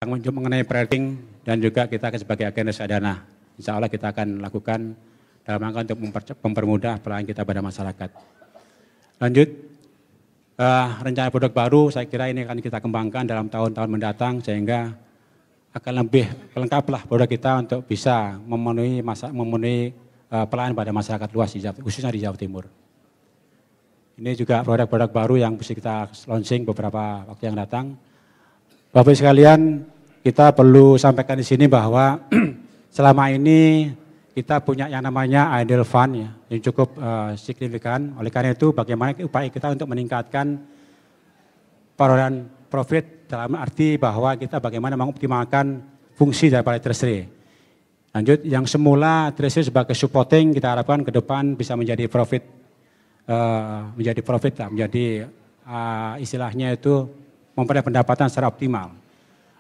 mengenai rating dan juga kita sebagai agen reksadana. Insya Allah kita akan lakukan dalam rangka untuk mempermudah pelayanan kita pada masyarakat. Lanjut, rencana produk baru saya kira ini akan kita kembangkan dalam tahun-tahun mendatang sehingga akan lebih lengkaplah produk kita untuk bisa memenuhi pelayanan pada masyarakat luas, khususnya di Jawa Timur. Ini juga produk-produk baru yang bisa kita launching beberapa waktu yang datang. Bapak Ibu sekalian, kita perlu sampaikan di sini bahwa selama ini kita punya yang namanya idle fund ya, yang cukup signifikan. Oleh karena itu, bagaimana upaya kita untuk meningkatkan perolehan profit dalam arti bahwa kita bagaimana mengoptimalkan fungsi daripada treasury. Lanjut, yang semula treasury sebagai supporting kita harapkan ke depan bisa menjadi profit, istilahnya itu memperoleh pendapatan secara optimal.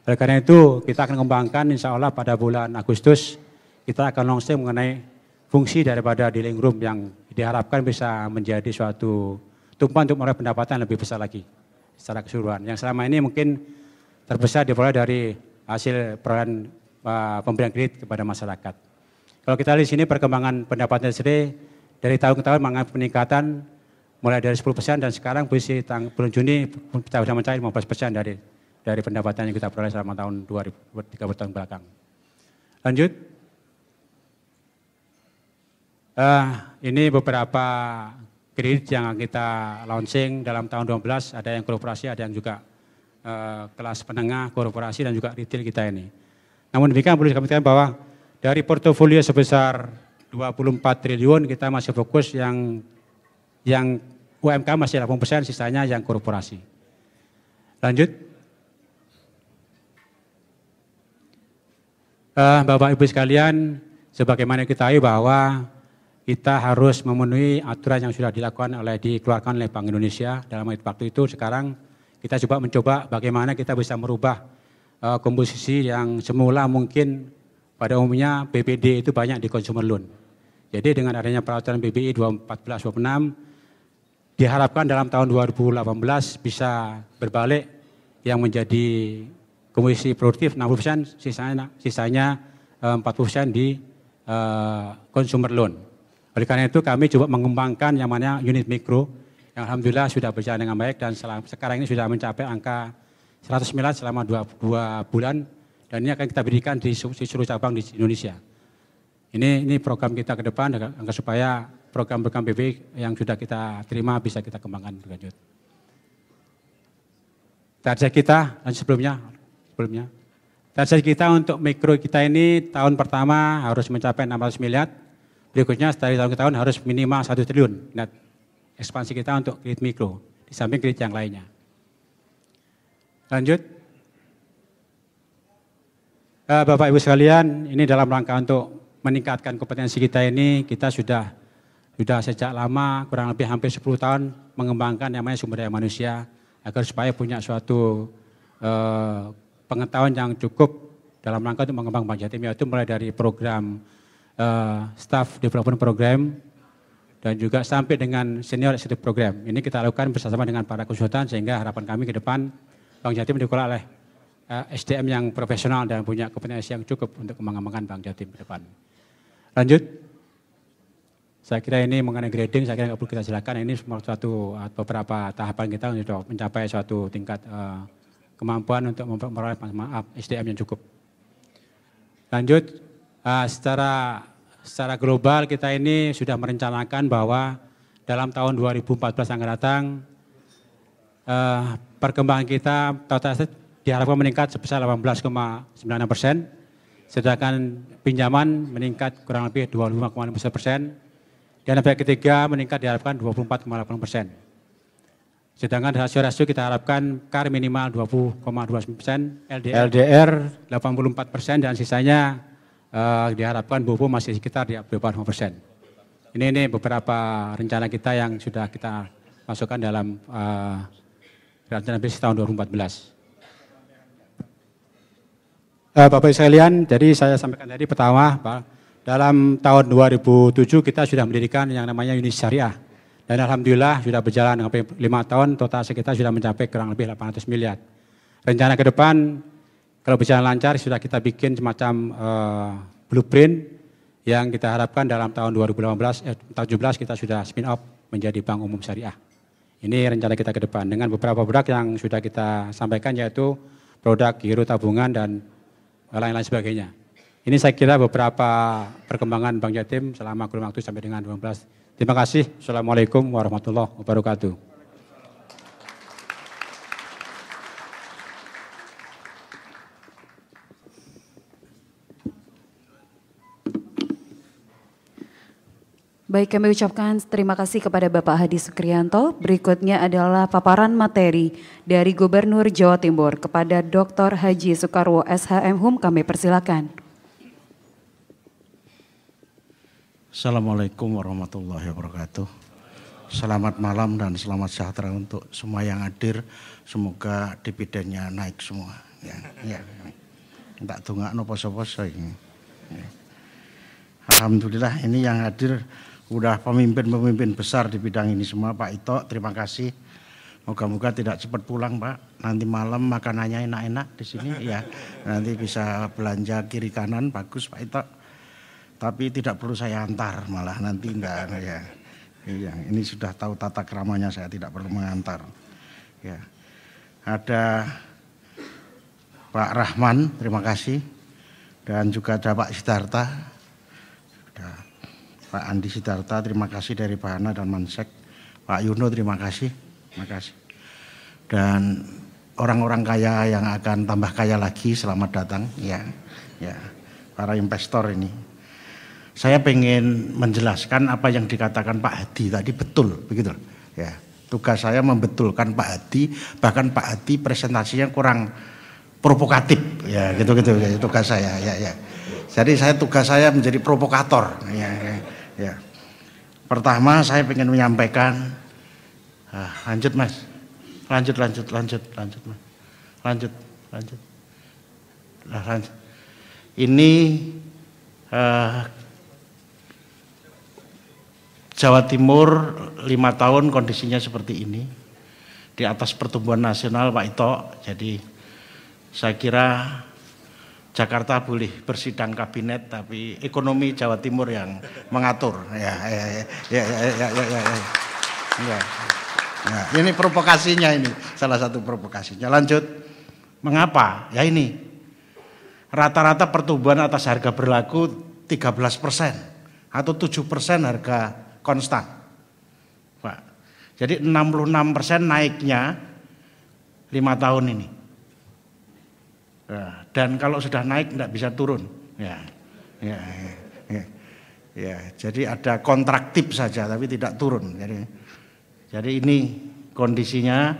Oleh karena itu kita akan kembangkan insya Allah pada bulan Agustus kita akan launching mengenai fungsi daripada dealing room yang diharapkan bisa menjadi suatu tumpuan untuk memperoleh pendapatan lebih besar lagi secara keseluruhan. Yang selama ini mungkin terbesar diperoleh dari hasil perolehan pemberian kredit kepada masyarakat. Kalau kita lihat di sini perkembangan pendapatan sendiri dari tahun ke tahun mengalami peningkatan mulai dari 10% dan sekarang posisi bulan Juni kita sudah mencapai 15% dari pendapatan yang kita peroleh selama tahun 2030 tahun belakang. Lanjut. Ini beberapa kredit yang kita launching dalam tahun 2012, ada yang korporasi, ada yang juga kelas menengah, korporasi dan juga retail kita ini. Namun demikian perlu kami katakan bahwa dari portofolio sebesar 24 triliun kita masih fokus yang UMK masih 80%, sisanya yang korporasi. Lanjut. Bapak Ibu sekalian, sebagaimana kita tahu bahwa kita harus memenuhi aturan yang sudah dikeluarkan oleh Bank Indonesia dalam waktu itu. Sekarang kita mencoba bagaimana kita bisa merubah komposisi yang semula mungkin pada umumnya BPD itu banyak di consumer loan. Jadi dengan adanya peraturan BBI 2014-26 diharapkan dalam tahun 2018 bisa berbalik yang menjadi komposisi produktif 60%, sisanya 40% di consumer loan. Oleh karena itu kami coba mengembangkan yang namanya unit mikro yang alhamdulillah sudah berjalan dengan baik dan sekarang ini sudah mencapai angka 100 miliar selama 2 bulan dan ini akan kita berikan di seluruh cabang di Indonesia. Ini program kita ke depan agar supaya program-program BBI yang sudah kita terima bisa kita kembangkan berlanjut. Target kita sebelumnya. Target kita untuk mikro kita ini tahun pertama harus mencapai 600 miliar. Berikutnya dari tahun ke tahun harus minimal 1 triliun. Nah, ekspansi kita untuk kredit mikro di samping kredit yang lainnya. Lanjut. Bapak Ibu sekalian, ini dalam rangka untuk meningkatkan kompetensi kita ini, kita sudah sejak lama, kurang lebih hampir 10 tahun mengembangkan yang namanya sumber daya manusia agar supaya punya suatu pengetahuan yang cukup dalam rangka untuk mengembangkan Bank Jatim, yaitu mulai dari program staff development program dan juga sampai dengan senior executive program. Ini kita lakukan bersama dengan para konsultan sehingga harapan kami ke depan Bank Jatim dikelola oleh SDM yang profesional dan punya kompetensi yang cukup untuk mengembangkan Bank Jatim ke depan. Lanjut. Saya kira ini mengenai grading, saya kira nggak perlu kita silakan. Ini beberapa tahapan kita untuk mencapai suatu tingkat kemampuan untuk memperoleh SDM yang cukup. Lanjut, secara global kita ini sudah merencanakan bahwa dalam tahun 2014 yang akan datang perkembangan kita total aset diharapkan meningkat sebesar 18,96%, sedangkan pinjaman meningkat kurang lebih 25,5%. Dan pihak ketiga meningkat diharapkan 24,8%. Sedangkan rasio kita harapkan CAR minimal 20,29%, LDR 84% dan sisanya diharapkan BOBO masih sekitar di 25%. Ini beberapa rencana kita yang sudah kita masukkan dalam rencana bisnis tahun 2014. Bapak Ibu sekalian, jadi saya sampaikan tadi pertama, dalam tahun 2007 kita sudah mendirikan yang namanya unit syariah. Dan alhamdulillah sudah berjalan sampai 5 tahun, total aset kita sudah mencapai kurang lebih 800 miliar. Rencana ke depan Kalau berjalan lancar sudah kita bikin semacam blueprint yang kita harapkan dalam tahun 2017 kita sudah spin off menjadi Bank Umum Syariah. Ini rencana kita ke depan dengan beberapa produk yang sudah kita sampaikan, yaitu produk giro tabungan dan lain-lain sebagainya. Ini saya kira beberapa perkembangan Bank Jatim selama kurun waktu sampai dengan 2019. Terima kasih. Assalamualaikum warahmatullahi wabarakatuh. Baik, kami ucapkan terima kasih kepada Bapak Hadi Sukrianto. Berikutnya adalah paparan materi dari Gubernur Jawa Timur kepada Dr. Haji Soekarwo SHM Hum. Kami persilakan. Assalamualaikum warahmatullahi wabarakatuh. Selamat malam dan selamat sejahtera untuk semua yang hadir. Semoga dividennya naik semua. Ya. Tak dongakno poso-poso ini. Alhamdulillah ini yang hadir udah pemimpin-pemimpin besar di bidang ini semua. Pak Ito, terima kasih. Moga-moga tidak cepat pulang, Pak. Nanti malam makanannya enak-enak di sini ya. Nanti bisa belanja kiri kanan, bagus Pak Ito. Tapi tidak perlu saya antar, malah nanti enggak ya. Iya, ini sudah tahu tata keramanya, saya tidak perlu mengantar. Ya. Ada Pak Rahman, terima kasih. Dan juga ada Pak Sidarta. Pak Andi Sidarta, terima kasih dari Bahana dan Mansek. Pak Yuno, terima kasih. Terima kasih. Dan orang-orang kaya yang akan tambah kaya lagi, selamat datang. Ya, para investor ini. Saya pengen menjelaskan apa yang dikatakan Pak Hadi tadi betul, begitu. Ya, tugas saya membetulkan Pak Hadi, bahkan Pak Hadi presentasinya kurang provokatif. Ya, gitu-gitu. Ya, tugas saya. Ya. Jadi tugas saya menjadi provokator. Ya. Pertama saya ingin menyampaikan, lanjut Mas, lanjut Mas, lanjut. Ini Jawa Timur 5 tahun kondisinya seperti ini, di atas pertumbuhan nasional Pak Ito. Jadi saya kira Jakarta boleh bersidang kabinet, tapi ekonomi Jawa Timur yang mengatur. Ya. Ini provokasinya ini, salah satu provokasinya. Lanjut, mengapa? Ya ini, rata-rata pertumbuhan atas harga berlaku 13% atau 7% harga konstan. Pak. Jadi 66% naiknya 5 tahun ini. Dan kalau sudah naik tidak bisa turun. Ya. Jadi ada kontraktif saja tapi tidak turun. Jadi ini kondisinya.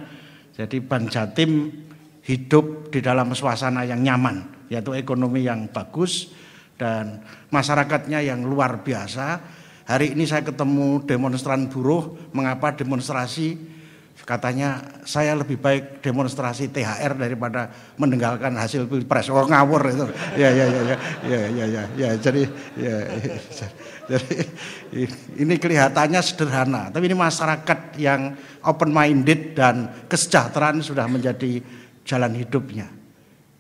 Jadi Bank Jatim hidup di dalam suasana yang nyaman, yaitu ekonomi yang bagus dan masyarakatnya yang luar biasa. Hari ini saya ketemu demonstran buruh. Mengapa demonstrasi? Katanya saya lebih baik demonstrasi THR daripada meninggalkan hasil pilpres. Oh, ngawur itu. Ya. Jadi ini kelihatannya sederhana, tapi ini masyarakat yang open minded dan kesejahteraan sudah menjadi jalan hidupnya.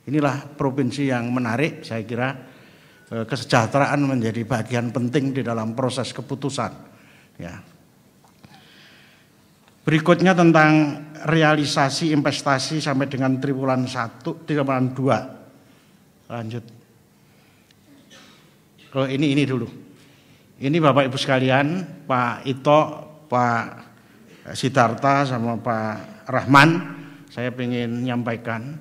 Inilah provinsi yang menarik, saya kira kesejahteraan menjadi bagian penting di dalam proses keputusan. Ya. Berikutnya tentang realisasi investasi sampai dengan triwulan 1, triwulan 2. Lanjut. Kalau ini dulu. Ini Bapak Ibu sekalian, Pak Ito, Pak Sidarta sama Pak Rahman, saya ingin menyampaikan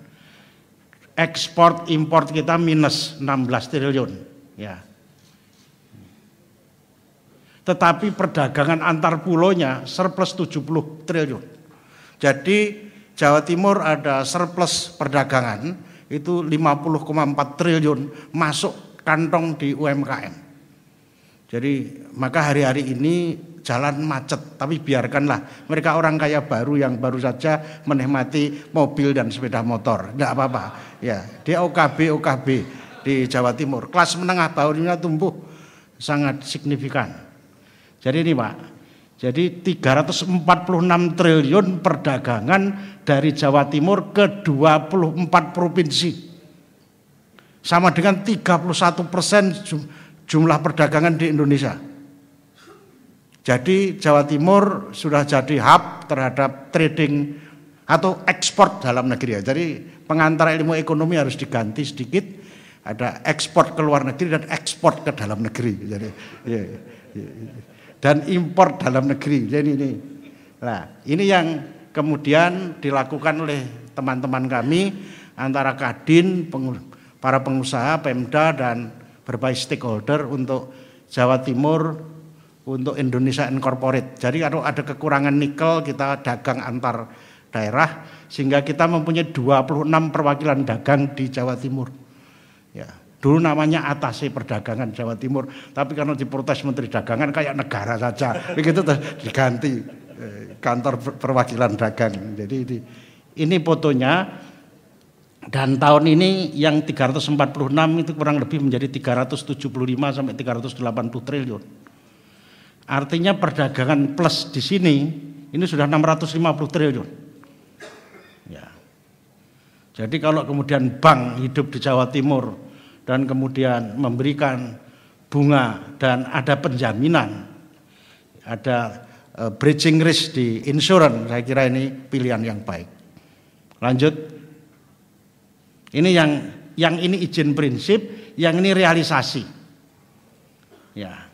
ekspor impor kita minus 16 triliun, ya. Tetapi perdagangan antar pulaunya surplus 70 triliun. Jadi Jawa Timur ada surplus perdagangan itu 50,4 triliun masuk kantong di UMKM. Jadi maka hari-hari ini jalan macet, tapi biarkanlah mereka orang kaya baru yang baru saja menikmati mobil dan sepeda motor, tidak apa-apa. Ya, dia OKB di Jawa Timur, kelas menengah bawahnya tumbuh sangat signifikan. Jadi ini Pak, jadi 346 triliun perdagangan dari Jawa Timur ke 24 provinsi. sama dengan 31% jumlah perdagangan di Indonesia. Jadi Jawa Timur sudah jadi hub terhadap trading atau ekspor dalam negeri. Jadi pengantar ilmu ekonomi harus diganti sedikit, ada ekspor ke luar negeri dan ekspor ke dalam negeri. Jadi dan impor dalam negeri. Jadi ini. Nah, ini yang kemudian dilakukan oleh teman-teman kami antara Kadin, para pengusaha, Pemda dan berbagai stakeholder untuk Jawa Timur, untuk Indonesia Incorporate. Jadi kalau ada kekurangan nikel kita dagang antar daerah sehingga kita mempunyai 26 perwakilan dagang di Jawa Timur. Ya, dulu namanya Atase Perdagangan Jawa Timur, tapi karena diprotes Menteri Dagangan kayak negara saja, begitu diganti kantor perwakilan dagang. Jadi ini fotonya. Dan tahun ini yang 346 itu kurang lebih menjadi 375 sampai 380 triliun. Artinya perdagangan plus di sini ini sudah 650 triliun. Ya. Jadi kalau kemudian bank hidup di Jawa Timur dan kemudian memberikan bunga dan ada penjaminan, ada bridging risk di insurance, saya kira ini pilihan yang baik. Lanjut. Ini yang ini izin prinsip, yang ini realisasi. Ya.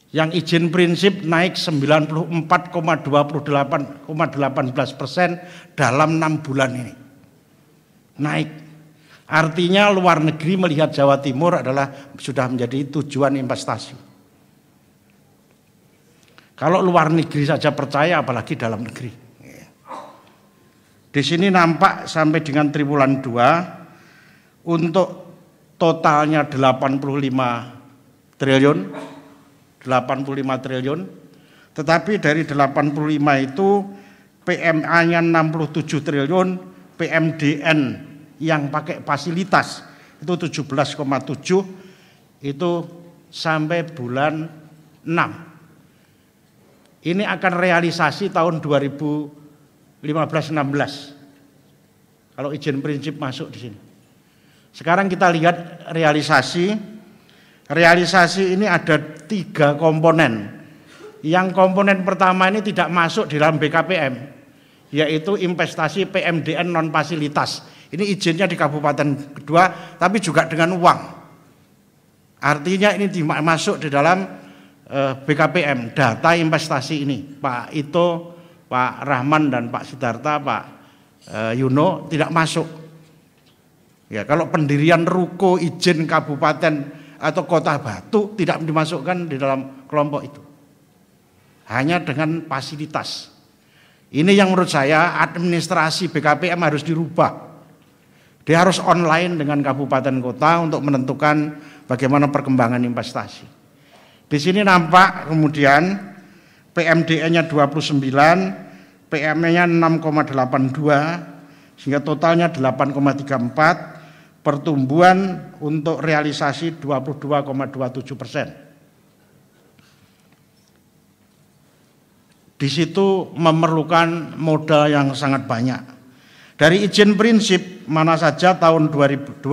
Yang izin prinsip naik 94,28,18% dalam 6 bulan ini. Naik. Artinya luar negeri melihat Jawa Timur adalah sudah menjadi tujuan investasi. Kalau luar negeri saja percaya, apalagi dalam negeri. Di sini nampak sampai dengan triwulan 2 untuk totalnya 85 triliun, tetapi dari 85 itu PMA-nya 67 triliun, PMDN yang pakai fasilitas itu 17,7, itu sampai bulan 6. Ini akan realisasi tahun 2015-16 kalau izin prinsip masuk di sini. Sekarang kita lihat realisasi. Realisasi ini ada 3 komponen. Yang komponen pertama ini tidak masuk di dalam BKPM, yaitu investasi PMDN non fasilitas. Ini izinnya di kabupaten kedua, tapi juga dengan uang. Artinya ini masuk di dalam BKPM, data investasi ini. Pak Ito, Pak Rahman dan Pak Sidarta, Pak Yuno tidak masuk. Ya, kalau pendirian ruko izin kabupaten atau kota Batu tidak dimasukkan di dalam kelompok itu. Hanya dengan fasilitas. Ini yang menurut saya administrasi BKPM harus dirubah. Dia harus online dengan kabupaten kota untuk menentukan bagaimana perkembangan investasi. Di sini nampak kemudian PMDN-nya 29, PM-nya 6,82 sehingga totalnya 8,34. Pertumbuhan untuk realisasi 22,27%. Di situ memerlukan modal yang sangat banyak. Dari izin prinsip mana saja tahun 2002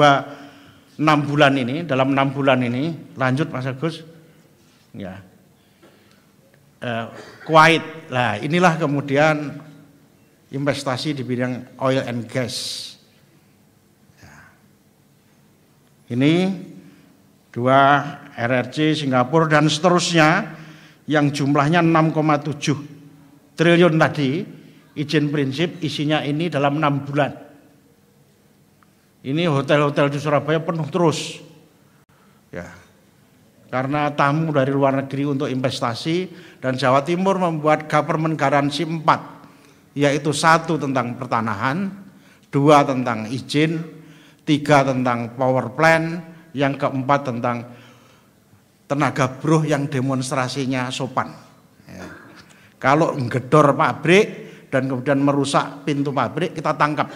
6 bulan ini, dalam 6 bulan ini, lanjut Mas Agus. Ya. Kuwait. Nah, inilah kemudian investasi di bidang oil and gas. Ini 2 RRC Singapura dan seterusnya yang jumlahnya 6,7 triliun tadi, izin prinsip isinya ini dalam 6 bulan. Ini hotel-hotel di Surabaya penuh terus. Ya. Karena tamu dari luar negeri untuk investasi, dan Jawa Timur membuat government garansi 4, yaitu 1 tentang pertanahan, 2 tentang izin, 3 tentang power plant, yang keempat tentang tenaga buruh yang demonstrasinya sopan. Ya. Kalau menggedor pabrik dan kemudian merusak pintu pabrik, kita tangkap.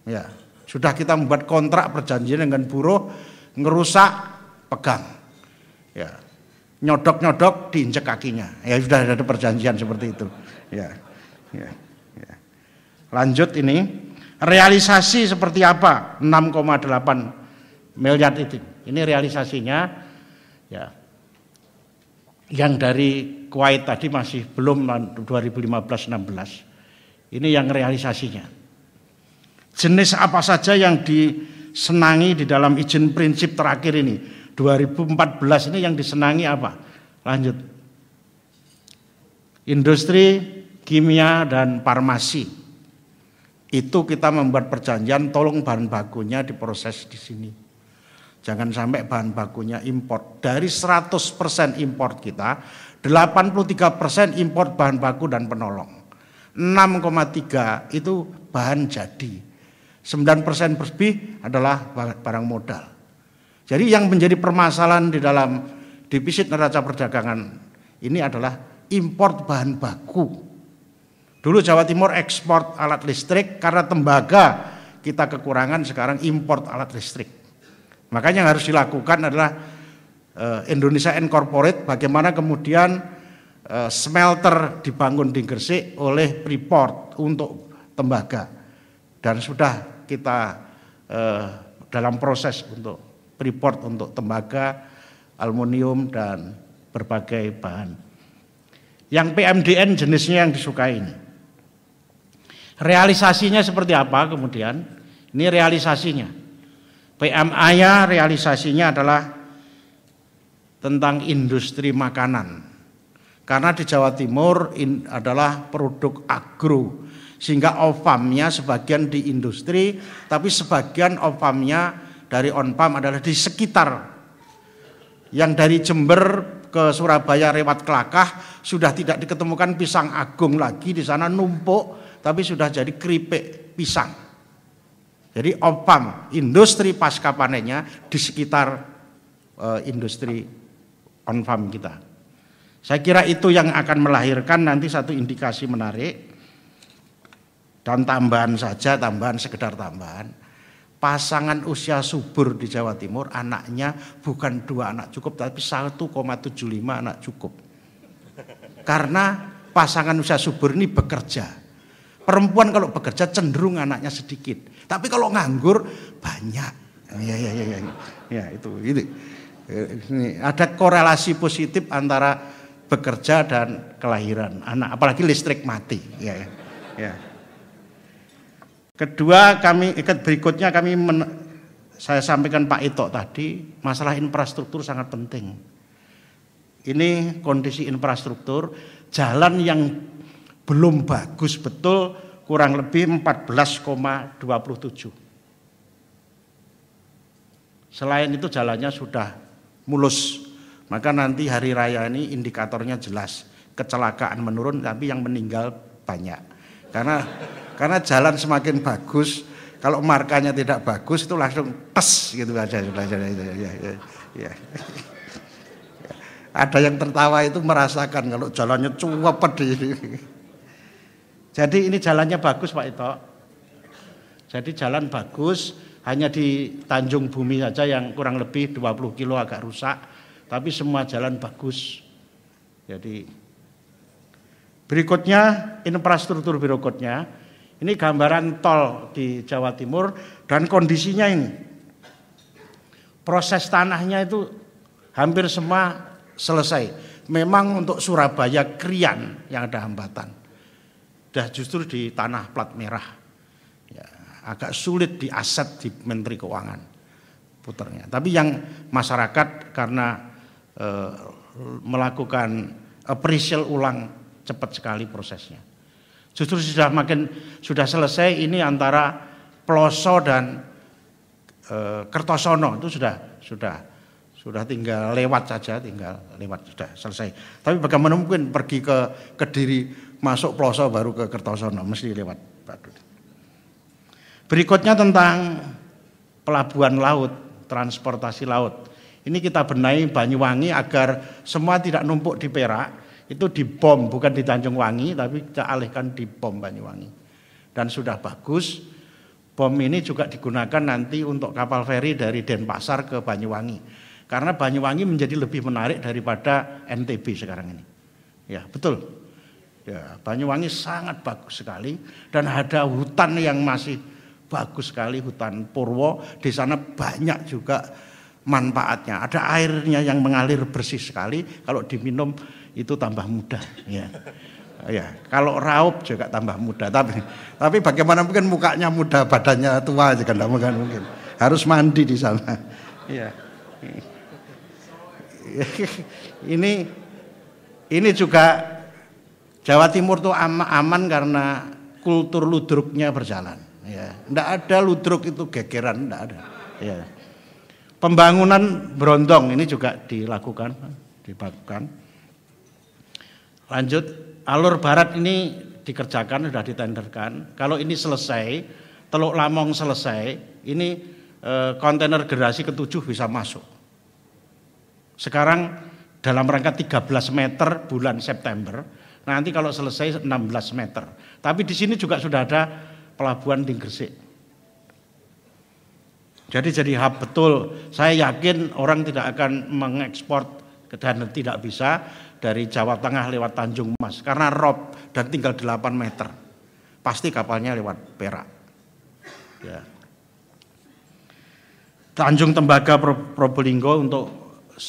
Ya, sudah kita membuat kontrak perjanjian dengan buruh, ngerusak, pegang. Ya, nyodok-nyodok, diinjek kakinya. Ya sudah ada perjanjian seperti itu. Ya. Lanjut ini. Realisasi seperti apa? 6,8 miliar itu. Ini realisasinya ya. Yang dari Kuwait tadi masih belum 2015-16. Ini yang realisasinya. Jenis apa saja yang disenangi di dalam izin prinsip terakhir ini? 2014 ini yang disenangi apa? Lanjut. Industri, kimia, dan farmasi. Itu kita membuat perjanjian, tolong bahan bakunya diproses di sini. Jangan sampai bahan bakunya impor. Dari 100% impor kita, 83% impor bahan baku dan penolong. 6,3 itu bahan jadi. 9% lebih adalah barang modal. Jadi yang menjadi permasalahan di dalam defisit neraca perdagangan ini adalah impor bahan baku. Dulu Jawa Timur ekspor alat listrik, karena tembaga kita kekurangan, sekarang impor alat listrik. Makanya yang harus dilakukan adalah Indonesia Incorporate, bagaimana kemudian smelter dibangun di Gresik oleh Freeport untuk tembaga. Dan sudah kita dalam proses untuk Freeport untuk tembaga, aluminium, dan berbagai bahan. Yang PMDN jenisnya yang disukai ini. Realisasinya seperti apa kemudian? Ini realisasinya. PMA-nya realisasinya adalah tentang industri makanan. Karena di Jawa Timur adalah produk agro, sehingga OFAM-nya sebagian di industri, tapi sebagian OFAM-nya dari on-farm adalah di sekitar. Yang dari Jember ke Surabaya lewat Kelakah sudah tidak diketemukan pisang agung lagi, di sana numpuk, tapi sudah jadi keripik pisang. Jadi OFAM, industri pasca panennya di sekitar industri on-farm kita. Saya kira itu yang akan melahirkan nanti satu indikasi menarik. Dan tambahan saja, tambahan sekedar tambahan. Pasangan usia subur di Jawa Timur anaknya bukan 2 anak cukup, tapi 1,75 anak cukup. Karena pasangan usia subur ini bekerja. Perempuan kalau bekerja cenderung anaknya sedikit, tapi kalau nganggur banyak. Ya itu. Ini ada korelasi positif antara bekerja dan kelahiran anak, apalagi listrik mati. Ya. Kedua, berikutnya saya sampaikan Pak Ito tadi, masalah infrastruktur sangat penting. Ini kondisi infrastruktur, jalan yang belum bagus betul, kurang lebih 14,27. Selain itu jalannya sudah mulus, maka nanti hari raya ini indikatornya jelas, kecelakaan menurun tapi yang meninggal banyak. Karena jalan semakin bagus, kalau markanya tidak bagus itu langsung tes gitu aja. Ya. Ada yang tertawa itu merasakan kalau jalannya cuwepet ini. Jadi ini jalannya bagus Pak Ito. Jadi jalan bagus, hanya di Tanjung Bumi saja yang kurang lebih 20 kilo agak rusak, tapi semua jalan bagus. Jadi berikutnya infrastruktur berikutnya, ini gambaran tol di Jawa Timur dan kondisinya ini. Proses tanahnya itu hampir semua selesai. Memang untuk Surabaya Krian yang ada hambatan. Dah justru di tanah plat merah. Ya, agak sulit di aset di Menteri Keuangan puternya. Tapi yang masyarakat karena melakukan appraisal ulang cepat sekali prosesnya. Justru sudah selesai ini antara Ploso dan Kertosono itu sudah tinggal lewat saja, sudah selesai. Tapi bagaimana mungkin pergi ke Kediri, masuk Ploso baru ke Kertosono, mesti lewat Badut. Berikutnya tentang pelabuhan laut, transportasi laut. Ini kita benahi Banyuwangi agar semua tidak numpuk di Perak, itu di BOM, bukan di Tanjung Wangi, tapi kita alihkan di BOM Banyuwangi. Dan sudah bagus, BOM ini juga digunakan nanti untuk kapal feri dari Denpasar ke Banyuwangi. Karena Banyuwangi menjadi lebih menarik daripada NTB sekarang ini. Ya, betul. Ya, Banyuwangi sangat bagus sekali dan ada hutan yang masih bagus sekali hutan Purwo. Di sana banyak juga manfaatnya. Ada airnya yang mengalir bersih sekali. Kalau diminum itu tambah muda. Ya. Ya, kalau raup juga tambah muda. Tapi bagaimana mungkin mukanya muda, badannya tua juga tidak mungkin. Harus mandi di sana. Ya. Ini juga Jawa Timur tuh aman karena kultur ludruknya berjalan. Ya, tidak ada ludruk itu gegeran, tidak ada. Ya. Pembangunan Brondong ini juga dilakukan. Lanjut, alur barat ini dikerjakan, sudah ditenderkan. Kalau ini selesai, Teluk Lamong selesai, ini kontainer generasi ke-7 bisa masuk. Sekarang dalam rangka 13 meter bulan September, nanti kalau selesai 16 meter. Tapi di sini juga sudah ada pelabuhan di Gresik. Jadi hub betul. Saya yakin orang tidak akan mengekspor dan tidak bisa dari Jawa Tengah lewat Tanjung Mas karena rob dan tinggal 8 meter. Pasti kapalnya lewat Perak. Ya. Tanjung Tembaga Probolinggo untuk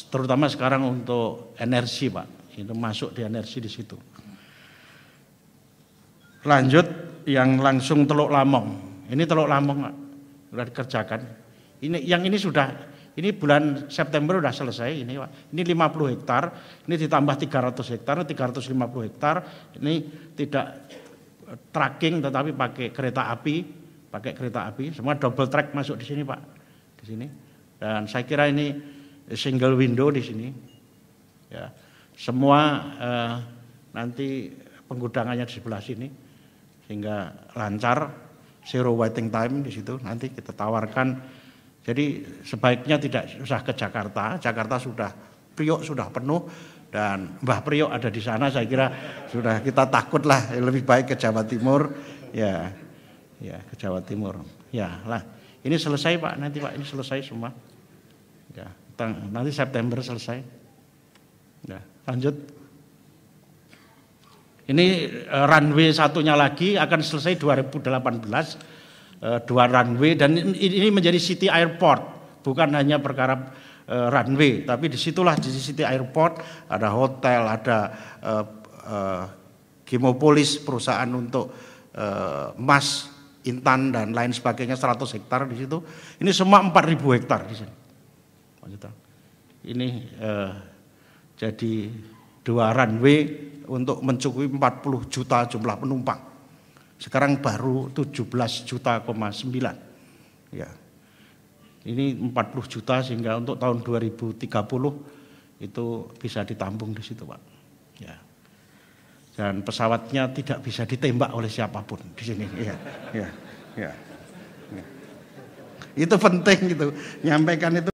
terutama sekarang untuk energi, Pak. Itu masuk di energi di situ. Lanjut yang langsung Teluk Lamong. Ini Teluk Lamong, Pak. Sudah dikerjakan. Ini sudah, ini bulan September sudah selesai ini, Pak. Ini 50 hektar, ini ditambah 300 hektar, 350 hektar. Ini tidak tracking tetapi pakai kereta api, semua double track masuk di sini, Pak. Di sini. Dan saya kira ini single window di sini. Ya. Semua nanti penggudangannya di sebelah sini sehingga lancar, zero waiting time di situ. Nanti kita tawarkan. Jadi sebaiknya tidak usah ke Jakarta. Jakarta Priok sudah penuh dan Mbah Priok ada di sana. Saya kira sudah kita takutlah, lebih baik ke Jawa Timur. Ya ke Jawa Timur. Ya lah. Ini selesai, Pak. Nanti, Pak, ini selesai semua. Ya, nanti September selesai. Ya, lanjut. Ini runway satunya lagi akan selesai 2018. 2 runway dan ini menjadi city airport, bukan hanya perkara runway, tapi disitulah di city airport ada hotel, ada Gemopolis perusahaan untuk emas, intan dan lain sebagainya 100 hektar di situ. Ini semua 4.000 hektar di sini. Ini jadi 2 runway untuk mencukupi 40 juta jumlah penumpang. Sekarang baru 17,9 juta. Ya. Ini 40 juta sehingga untuk tahun 2030 itu bisa ditampung di situ, Pak. Ya. Dan pesawatnya tidak bisa ditembak oleh siapapun di sini. Ya. Itu penting gitu. Nyampaikan itu